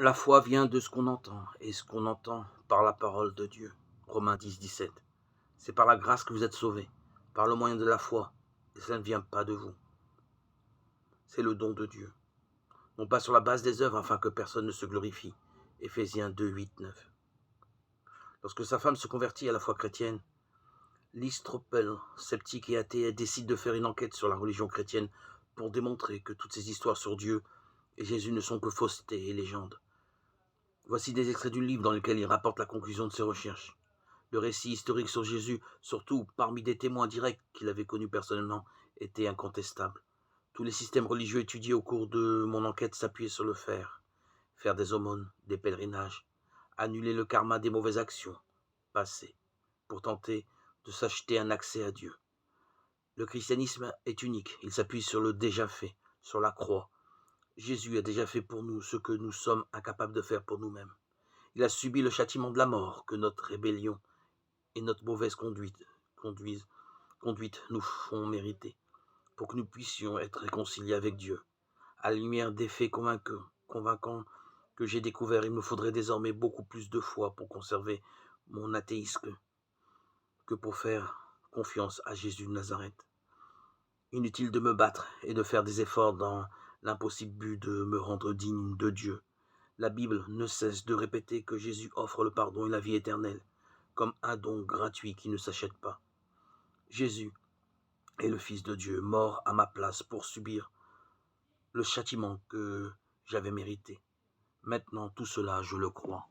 La foi vient de ce qu'on entend, et ce qu'on entend par la parole de Dieu. Romains 10, 17. C'est par la grâce que vous êtes sauvés, par le moyen de la foi, et cela ne vient pas de vous. C'est le don de Dieu, non pas sur la base des œuvres, afin que personne ne se glorifie. Éphésiens 2, 8, 9. Lorsque sa femme se convertit à la foi chrétienne, Lystropel, sceptique et athée, décide de faire une enquête sur la religion chrétienne pour démontrer que toutes ces histoires sur Dieu et Jésus ne sont que faussetés et légendes. Voici des extraits du livre dans lequel il rapporte la conclusion de ses recherches. Le récit historique sur Jésus, surtout parmi des témoins directs qu'il avait connus personnellement, était incontestable. Tous les systèmes religieux étudiés au cours de mon enquête s'appuyaient sur le faire des aumônes, des pèlerinages, annuler le karma des mauvaises actions passées, pour tenter de s'acheter un accès à Dieu. Le christianisme est unique, il s'appuie sur le déjà fait, sur la croix. Jésus a déjà fait pour nous ce que nous sommes incapables de faire pour nous-mêmes. Il a subi le châtiment de la mort que notre rébellion et notre mauvaise conduite nous font mériter, pour que nous puissions être réconciliés avec Dieu. À la lumière des faits convaincants que j'ai découverts, il me faudrait désormais beaucoup plus de foi pour conserver mon athéisme que pour faire confiance à Jésus de Nazareth. Inutile de me battre et de faire des efforts dans l'impossible but de me rendre digne de Dieu. La Bible ne cesse de répéter que Jésus offre le pardon et la vie éternelle, comme un don gratuit qui ne s'achète pas. Jésus est le Fils de Dieu, mort à ma place pour subir le châtiment que j'avais mérité. Maintenant, tout cela, je le crois.